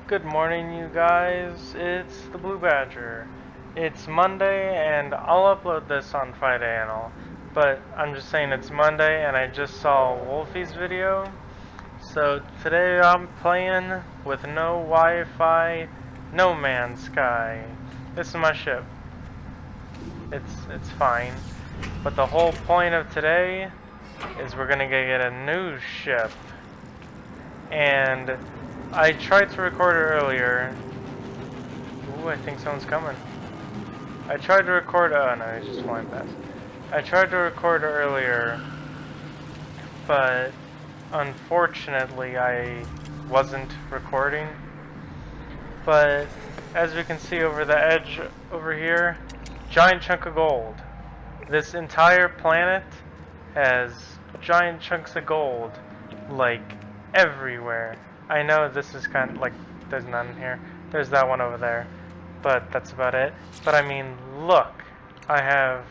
Good morning, you guys. It's the Blue Badger. It's Monday, and I'll upload this on Friday and all. But I'm just saying it's Monday, and I just saw Wolfie's video. So today I'm playing with no Wi-Fi, No Man's Sky. This is my ship. It's fine. But the whole point of today is we're gonna get a new ship. And I tried to record earlier. Ooh, I think someone's coming. I tried to record. Oh no, he's just flying past. I tried to record earlier, but unfortunately I wasn't recording. But as we can see over the edge over here, giant chunk of gold. This entire planet has giant chunks of gold, like everywhere. I know this is kind of like there's none here. There's that one over there, but that's about it. But I mean, look, I have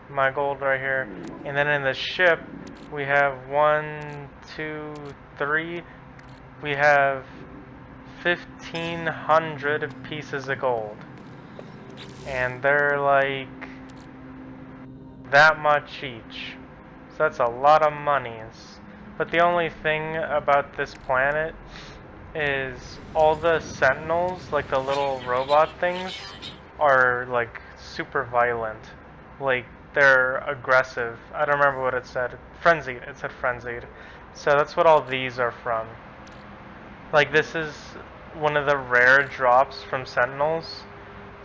my gold right here, and then in the ship we have 1, 2, 3. We have 1,500 pieces of gold, and they're like that much each. So that's a lot of monies. But the only thing about this planet is all the sentinels, like the little robot things, are like super violent. Like they're aggressive. I don't remember what it said. Frenzied. It said frenzied. So that's what all these are from. Like this is one of the rare drops from sentinels.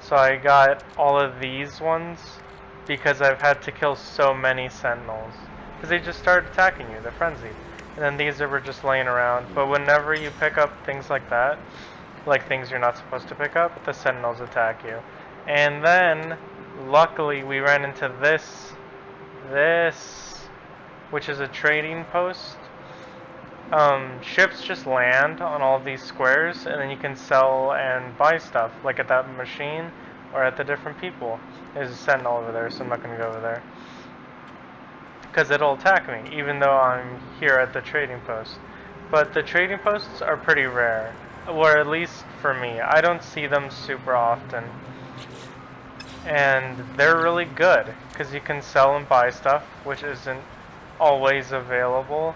So I got all of these ones because I've had to kill so many sentinels. Because they just start attacking you, they're frenzied. And then these were just laying around. But whenever you pick up things like that, like things you're not supposed to pick up, the sentinels attack you. And then, luckily, we ran into this, which is a trading post. Ships just land on all these squares, and then you can sell and buy stuff, like at that machine or at the different people. There's a sentinel over there, so I'm not going to go over there. Because it'll attack me, even though I'm here at the trading post. But the trading posts are pretty rare, or at least for me. I don't see them super often. And they're really good, because you can sell and buy stuff, which isn't always available.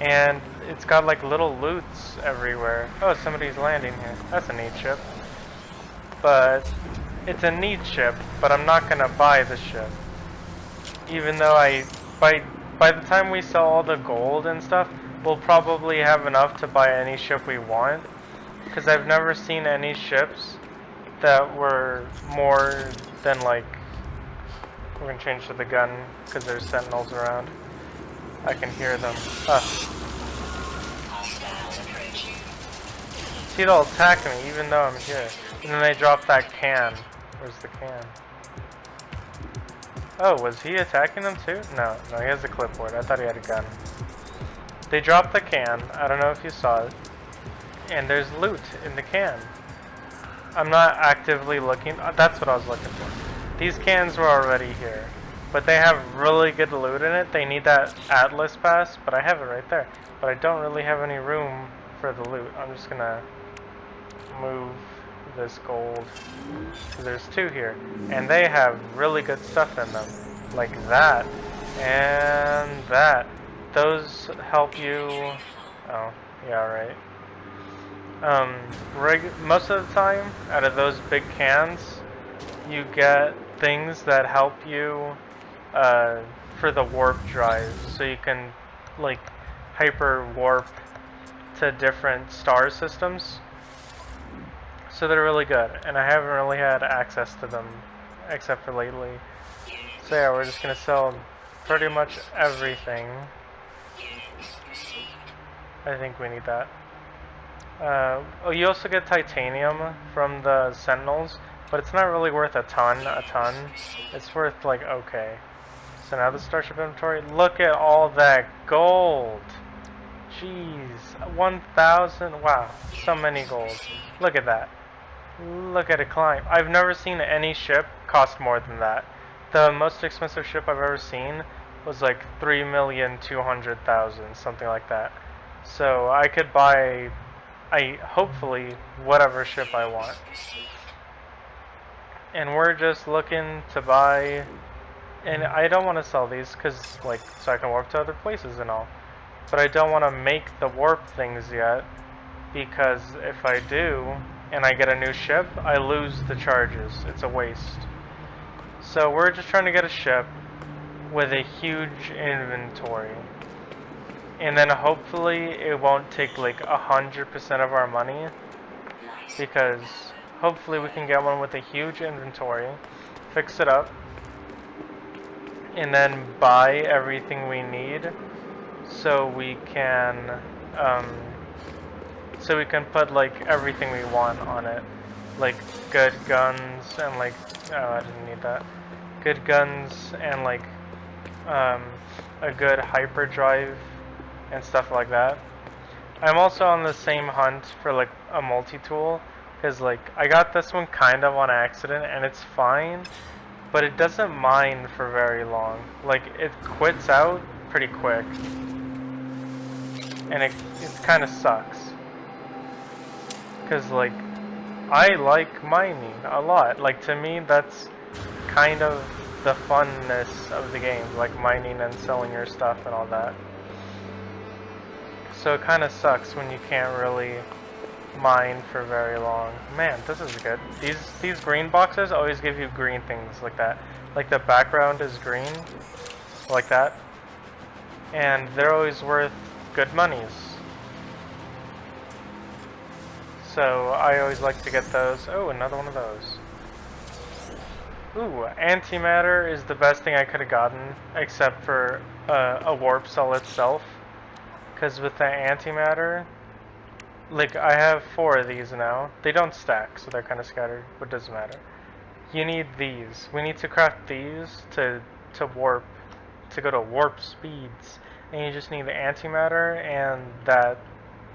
And it's got like little loots everywhere. Oh, somebody's landing here. That's a neat ship. But it's a neat ship, but I'm not gonna buy the ship. Even though by the time we sell all the gold and stuff, we'll probably have enough to buy any ship we want. Because I've never seen any ships that were more than like... We're gonna change to the gun because there's sentinels around. I can hear them. See, they'll attack me even though I'm here. And then they drop that can. Where's the can? Oh, was he attacking them too? No, he has a clipboard. I thought he had a gun. They dropped the can. I don't know if you saw it. And there's loot in the can. I'm not actively looking. That's what I was looking for. These cans were already here. But they have really good loot in it. They need that Atlas pass, but I have it right there. But I don't really have any room for the loot. I'm just gonna move this gold. So there's 2 here. And they have really good stuff in them. Like that. And that. Those help you... Oh, yeah, right. Most of the time, out of those big cans, you get things that help you for the warp drive, so you can like hyper warp to different star systems. So they're really good, and I haven't really had access to them except for lately. So yeah, we're just gonna sell pretty much everything. I think we need that. Oh, you also get titanium from the sentinels, but it's not really worth a ton. It's worth like okay. So now the starship inventory. Look at all that gold. Jeez, 1,000. Wow, so many gold. Look at that. Look at it climb. I've never seen any ship cost more than that. The most expensive ship I've ever seen was like 3,200,000, something like that. So I could buy hopefully whatever ship I want. And we're just looking to buy, and I don't want to sell these because like so I can warp to other places and all. But I don't want to make the warp things yet, because if I do and I get a new ship, I lose the charges. It's a waste. So we're just trying to get a ship with a huge inventory. And then hopefully it won't take like 100% of our money, because hopefully we can get one with a huge inventory, fix it up, and then buy everything we need so we can put like everything we want on it, like good guns and like, oh, I didn't need that, good guns and like a good hyperdrive and stuff like that. I'm also on the same hunt for like a multi-tool, because like I got this one kind of on accident and it's fine, but it doesn't mine for very long. Like it quits out pretty quick, and it kind of sucks, because like I like mining a lot. Like to me that's kind of the funness of the game, like mining and selling your stuff and all that. So it kind of sucks when you can't really mine for very long. Man, this is good. These green boxes always give you green things like that. Like the background is green, like that. And they're always worth good monies. So I always like to get those. Oh, another one of those. Ooh, antimatter is the best thing I could have gotten, except for a warp cell itself. Because with the antimatter, like I have 4 of these now. They don't stack, so they're kind of scattered, but it doesn't matter. You need these. We need to craft these to warp, to go to warp speeds. And you just need the antimatter and that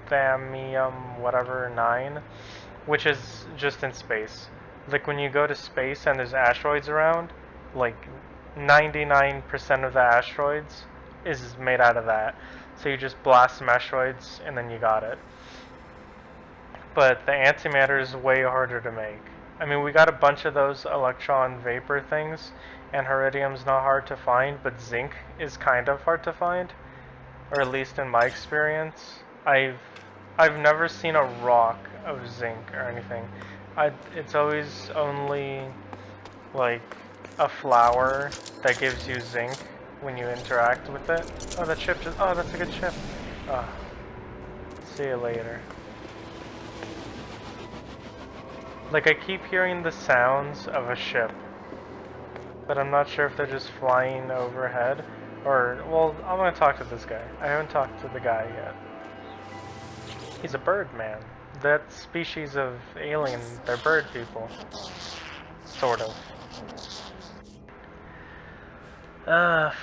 Thamium whatever 9, which is just in space. Like when you go to space and there's asteroids around, like 99% of the asteroids is made out of that. So you just blast some asteroids and then you got it. But the antimatter is way harder to make. I mean, we got a bunch of those electron vapor things, and Heridium's not hard to find, but zinc is kind of hard to find, or at least in my experience. I've never seen a rock of zinc or anything. It's always only like a flower that gives you zinc when you interact with it. Oh, that ship just, oh, that's a good ship. See you later. Like, I keep hearing the sounds of a ship, but I'm not sure if they're just flying overhead, or, well, I'm gonna talk to this guy. I haven't talked to the guy yet. He's a bird man. That species of alien, they're bird people. Sort of.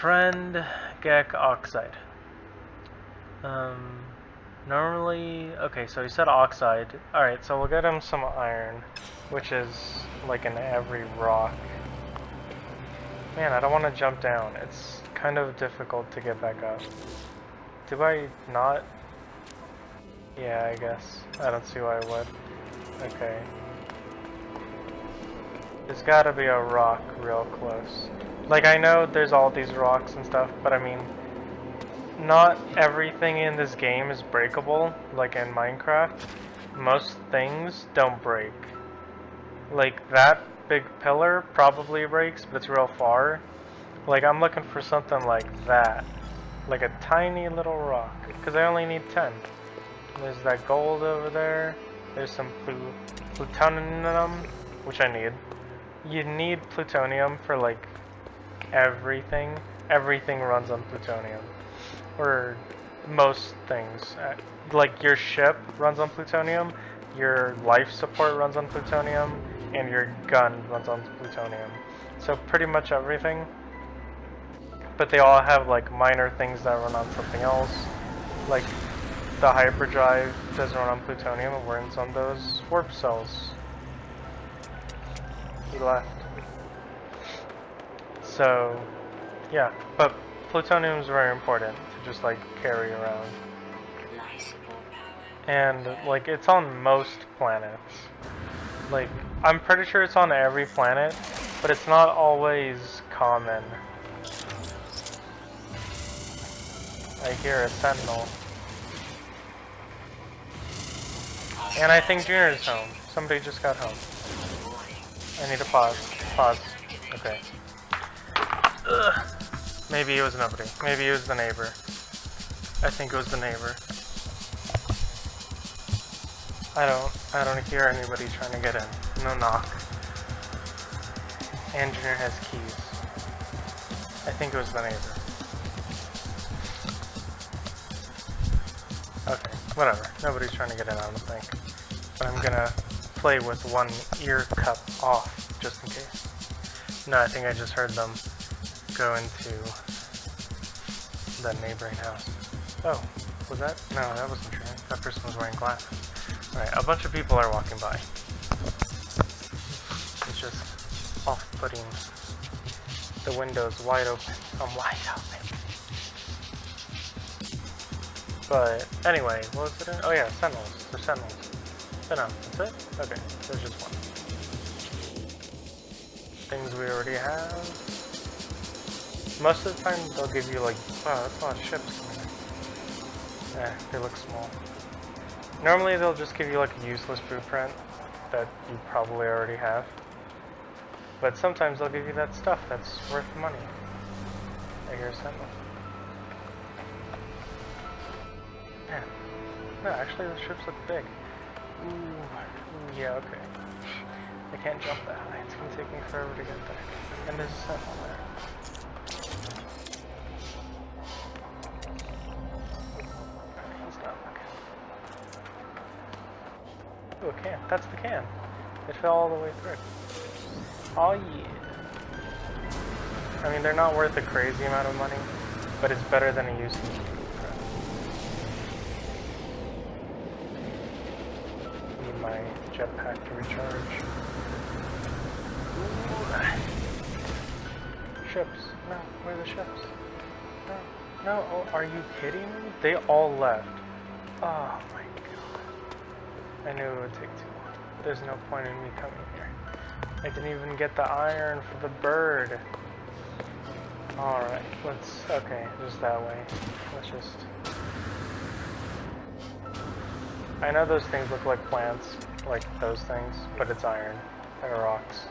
Friend Gek Oxide. Normally, okay, so he said oxide. Alright, so we'll get him some iron, which is like in every rock. Man, I don't want to jump down. It's kind of difficult to get back up. Do I not? Yeah, I guess. I don't see why I would. Okay. There's gotta be a rock real close. Like, I know there's all these rocks and stuff, but I mean, not everything in this game is breakable, like in Minecraft. Most things don't break. Like, that big pillar probably breaks, but it's real far. Like, I'm looking for something like that. Like a tiny little rock, because I only need 10. There's that gold over there. There's some plutonium, which I need. You need plutonium for, like, everything. Everything runs on plutonium. Or most things. Like your ship runs on plutonium, your life support runs on plutonium, and your gun runs on plutonium. So pretty much everything. But they all have like minor things that run on something else. Like the hyperdrive doesn't run on plutonium, it runs on those warp cells. He left. So yeah, but plutonium is very important to just like carry around. And like it's on most planets. Like I'm pretty sure it's on every planet, but it's not always common. I hear a sentinel. And I think Junior's home. Somebody just got home. I need to pause. Pause. Okay. Ugh. Maybe it was nobody. Maybe it was the neighbor. I think it was the neighbor. I don't hear anybody trying to get in. No knock. And Junior has keys. I think it was the neighbor. Okay, whatever. Nobody's trying to get in, I don't think. But I'm gonna play with one ear cup off, just in case. No, I think I just heard them go into the neighboring house. Oh, was that? No, that wasn't true. That person was wearing glasses. Alright, a bunch of people are walking by. It's just off-putting. The window's wide open. I'm wide open. But anyway, what was it in? Oh yeah, sentinels. They're sentinels. But no, that's it? Okay, there's just one. Things we already have. Most of the time they'll give you like, wow, that's a lot of ships coming in. Eh, they look small. Normally they'll just give you like a useless blueprint that you probably already have. But sometimes they'll give you that stuff that's worth money. I hear a sentinel. Yeah. No, actually the ships look big. Ooh, yeah, okay. I can't jump that high. It's gonna take me forever to get there. And there's a sentinel there. He's not looking. Ooh, a can. That's the can. It fell all the way through. Oh yeah. I mean, they're not worth a crazy amount of money, but it's better than a useless blueprint. Need my jetpack to recharge. Ooh. Ships. No, where are the ships? No. No, oh, are you kidding me? They all left. Oh my god. I knew it would take too long. There's no point in me coming here. I didn't even get the iron for the bird. Alright, let's... okay, just that way. Let's just... I know those things look like plants, like those things, but it's iron. They're rocks.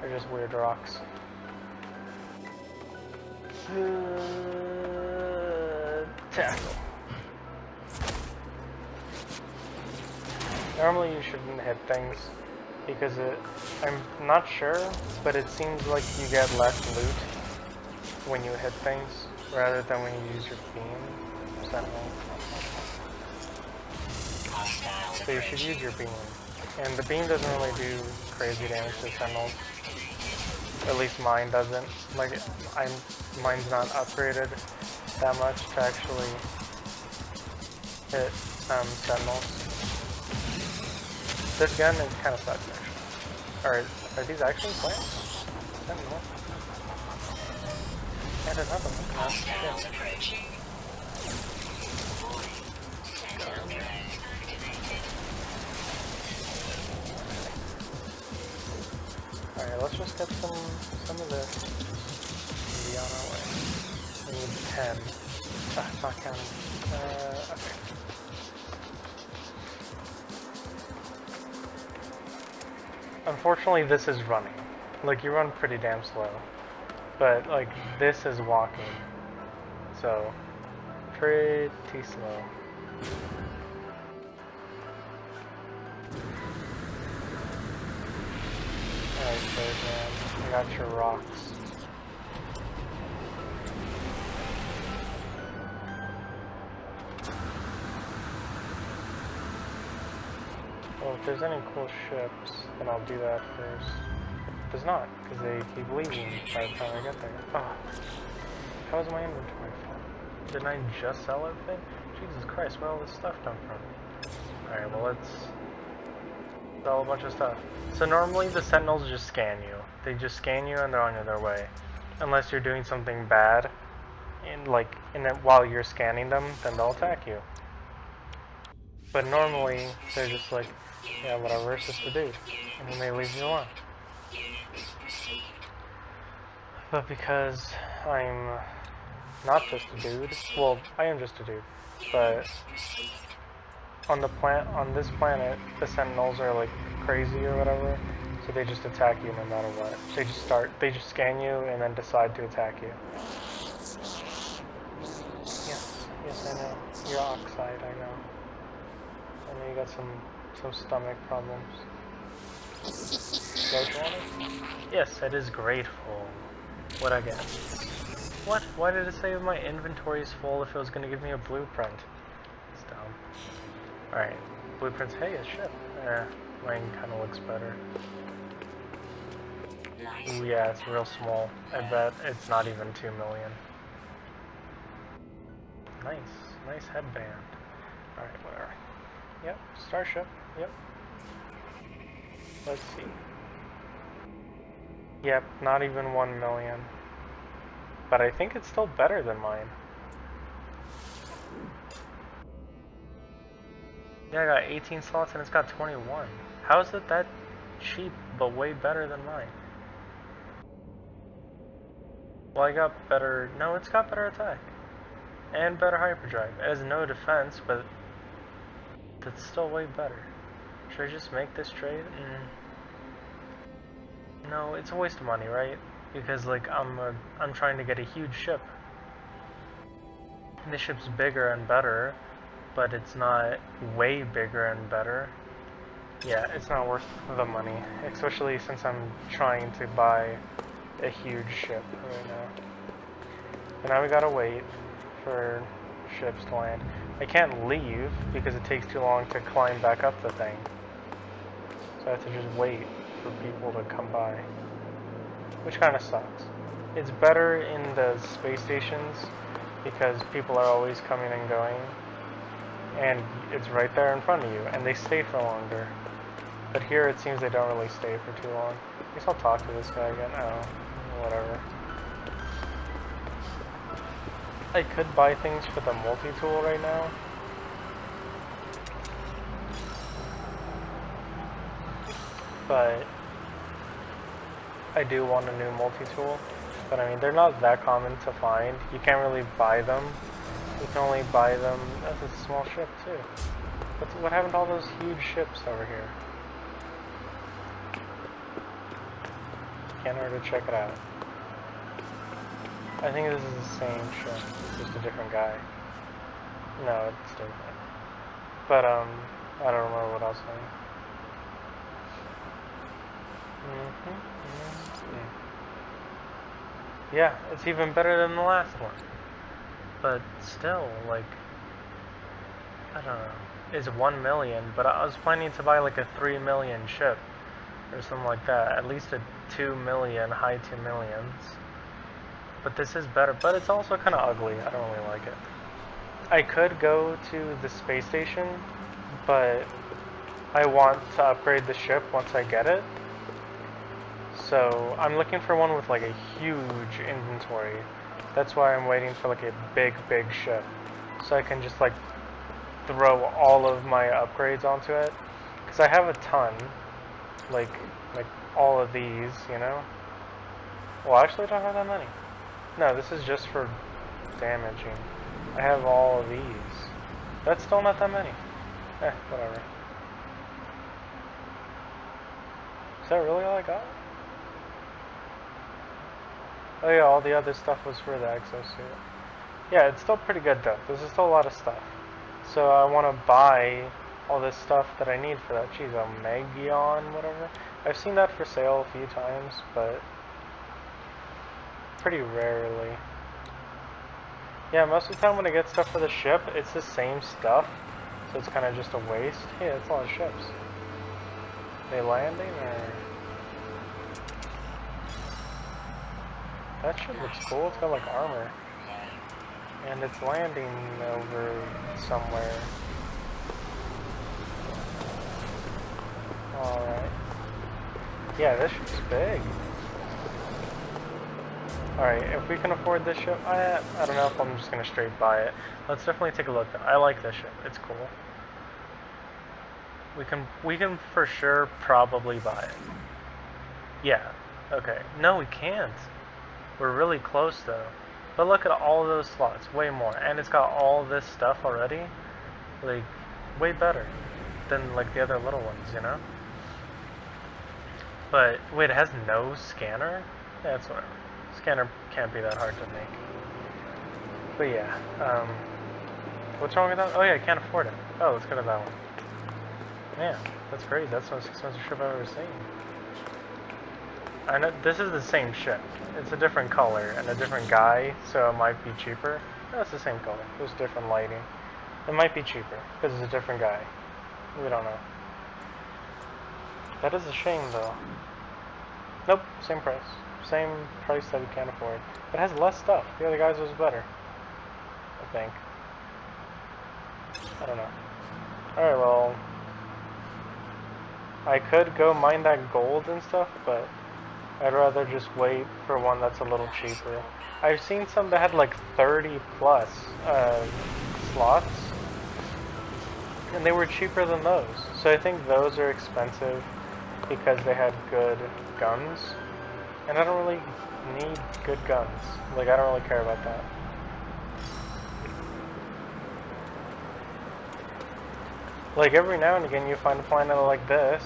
They're just weird rocks. Tackle. Normally you shouldn't hit things, because I'm not sure, but it seems like you get less loot when you hit things, rather than when you use your beam. Sentinel. So you should use your beam. And the beam doesn't really do crazy damage to sentinels. At least mine doesn't. Like, mine's not upgraded that much to actually hit sentinels. This gun is kind of sucks actually. Are these actually plants? Sentinel. And another one. Yeah. Alright, let's just get some of this and be on our way. We need 10. Ah, it's not counting. Okay. Unfortunately, this is running. Like, you run pretty damn slow. But, like, this is walking. So, pretty slow. Alright, Birdman, I got your rocks. Well, if there's any cool ships, then I'll do that first. There's not, because they keep leaving by the time I get there. Oh, how is my inventory full? Didn't I just sell everything? Jesus Christ, where all this stuff come from? Alright, well let's sell a bunch of stuff. So normally the sentinels just scan you. They just scan you and they're on their way. Unless you're doing something bad, while you're scanning them, then they'll attack you. But normally, they're just like, yeah, whatever, it's just a dude. And then they leave you alone. But because I'm not just a dude, well, I am just a dude, but on this planet, the Sentinels are like crazy or whatever, so they just attack you no matter what. They just scan you and then decide to attack you. Yes, I know. You're oxide, I know. I know you got some stomach problems. Yes, it is grateful. What'd I get? What? Why did it say my inventory is full if it was gonna give me a blueprint? It's dumb. Alright, blueprints. Hey, a ship. Mine kinda looks better. Ooh, yeah, it's real small. I bet it's not even 2 million. Nice headband. Alright, whatever. Yep, starship. Yep. Let's see. Yep, not even 1 million. But I think it's still better than mine. Yeah, I got 18 slots and it's got 21. How is it that cheap, but way better than mine? Well, I got better... No, it's got better attack. And better hyperdrive. It has no defense, but... that's still way better. Should I just make this trade? No, it's a waste of money, right? Because, like, I'm trying to get a huge ship. And this ship's bigger and better, but it's not way bigger and better. Yeah, it's not worth the money, especially since I'm trying to buy a huge ship right now. And now we gotta wait for ships to land. I can't leave because it takes too long to climb back up the thing. So I have to just wait for people to come by, which kind of sucks. It's better in the space stations because people are always coming and going, and it's right there in front of you, and they stay for longer. But here it seems they don't really stay for too long. I guess I'll talk to this guy again. Oh, whatever. I could buy things for the multi-tool right now. But I do want a new multi-tool. But I mean, they're not that common to find. You can't really buy them. You can only buy them... That's a small ship too. What happened to all those huge ships over here? Can't hurt to check it out. I think this is the same ship. It's just a different guy. No, it's different. But, I don't remember what I was saying. Yeah, it's even better than the last one. But still, like, I don't know. It's 1 million, but I was planning to buy like a 3 million ship. Or something like that. At least a 2 million, high 2 millions. But this is better, but it's also kind of ugly. I don't really like it. I could go to the space station, but I want to upgrade the ship once I get it. So I'm looking for one with like a huge inventory. That's why I'm waiting for like a big ship. So I can just like throw all of my upgrades onto it. Because I have a ton. Like all of these, you know? Well, actually I don't have that many. No, this is just for damaging. I have all of these. That's still not that many. Whatever. Is that really all I got? Oh yeah, all the other stuff was for the exosuit. Yeah, it's still pretty good though. There's still a lot of stuff. So I want to buy all this stuff that I need for that. Geez, Omegion, whatever. I've seen that for sale a few times, but pretty rarely. Yeah, most of the time when I get stuff for the ship, it's the same stuff. So it's kind of just a waste. Yeah, it's a lot of ships. They landing or... That ship looks cool. It's got like armor. And it's landing over somewhere. Alright. Yeah, this ship's big. Alright, if we can afford this ship, I don't know if I'm just going to straight buy it. Let's definitely take a look. I like this ship. It's cool. We can for sure probably buy it. Yeah. Okay. No, we can't. We're really close though. But look at all of those slots, way more, and it's got all this stuff already. Like, way better than like the other little ones, you know? But wait, it has no scanner? Yeah, that's whatever. Scanner can't be that hard to make. But yeah, what's wrong with that? Oh yeah, I can't afford it. Oh, let's go to that one. Man, that's crazy. That's the most expensive ship I've ever seen. I know this is the same ship. It's a different color and a different guy, so it might be cheaper. No, it's the same color. Just different lighting. It might be cheaper because it's a different guy. We don't know. That is a shame, though. Nope, same price. Same price that we can't afford. It has less stuff. The other guy's was better. I think. I don't know. Alright, well... I could go mine that gold and stuff, but I'd rather just wait for one that's a little cheaper. I've seen some that had like 30 plus slots, and they were cheaper than those. So I think those are expensive because they had good guns, and I don't really need good guns. Like, I don't really care about that. Like, every now and again you find a planet like this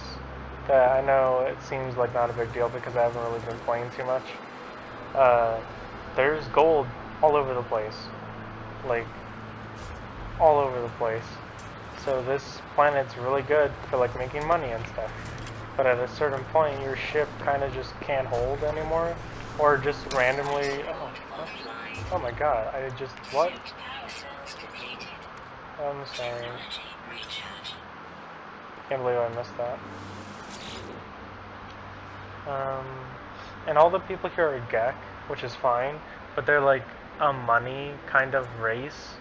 that I know it seems like not a big deal because I haven't really been playing too much. There's gold all over the place. Like, all over the place. So this planet's really good for like making money and stuff. But at a certain point your ship kind of just can't hold anymore. Or just randomly... Oh my god, I just... What? I'm sorry. Can't believe I missed that. And all the people here are Gek, which is fine, but they're like a money kind of race,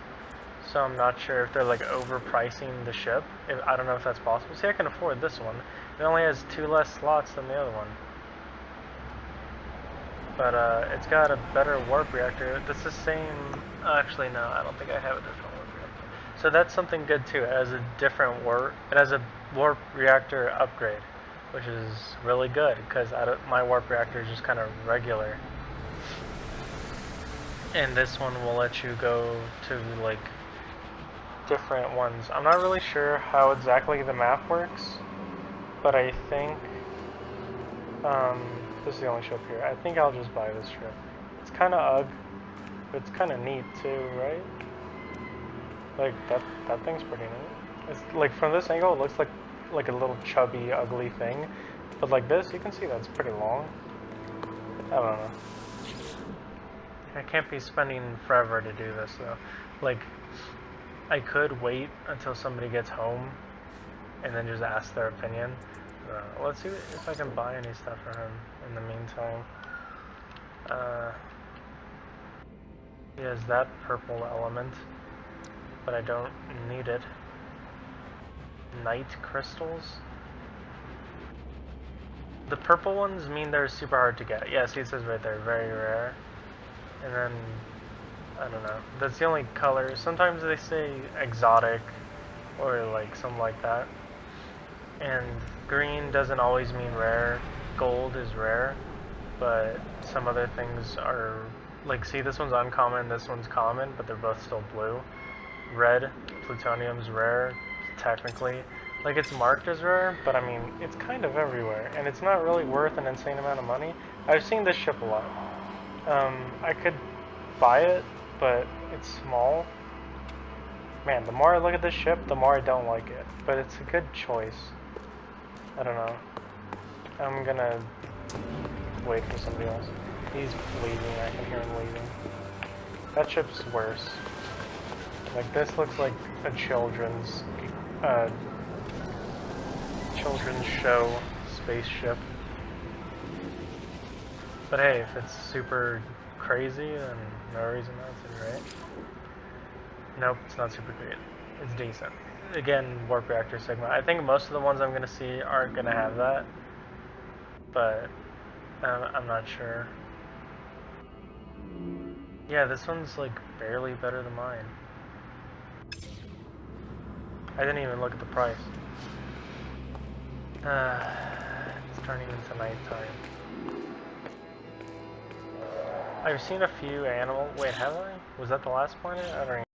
so I'm not sure if they're like overpricing the ship. I don't know if that's possible. See, I can afford this one. It only has 2 less slots than the other one. But it's got a better warp reactor. It's the same... Actually, no, I don't think I have a different warp reactor. So that's something good too. It has a different warp... It has a warp reactor upgrade, which is really good because my warp reactor is just kind of regular. And this one will let you go to like different ones. I'm not really sure how exactly the map works, but I think this is the only ship here. I think I'll just buy this ship. It's kind of ugly, but it's kind of neat too, right? Like that thing's pretty neat. It's like from this angle, it looks like a little chubby, ugly thing, but like this, you can see that's pretty long. I don't know. I can't be spending forever to do this though. Like, I could wait until somebody gets home and then just ask their opinion. Let's see if I can buy any stuff for him in the meantime. He has that purple element, but I don't need it. Night crystals? The purple ones mean they're super hard to get. Yeah, see, it says right there, very rare. And then, I don't know. That's the only color. Sometimes they say exotic or like something like that. And green doesn't always mean rare. Gold is rare, but some other things are, like, see, this one's uncommon, this one's common, but they're both still blue. Red, plutonium's rare, technically. Like, it's marked as rare, but I mean, it's kind of everywhere, and it's not really worth an insane amount of money. I've seen this ship a lot. I could buy it, but it's small. Man, the more I look at this ship, the more I don't like it, but it's a good choice. I don't know. I'm gonna wait for somebody else. He's leaving, I can hear him leaving. That ship's worse. Like, this looks like a children's show spaceship. But hey, if it's super crazy, then no reason not to, right? Nope, it's not super great. It's decent. Again, warp reactor Sigma. I think most of the ones I'm gonna see aren't gonna have that, but I'm not sure. Yeah, this one's like barely better than mine. I didn't even look at the price. It's turning into nighttime. I've seen a few animal. Wait, have I? Was that the last planet? I don't even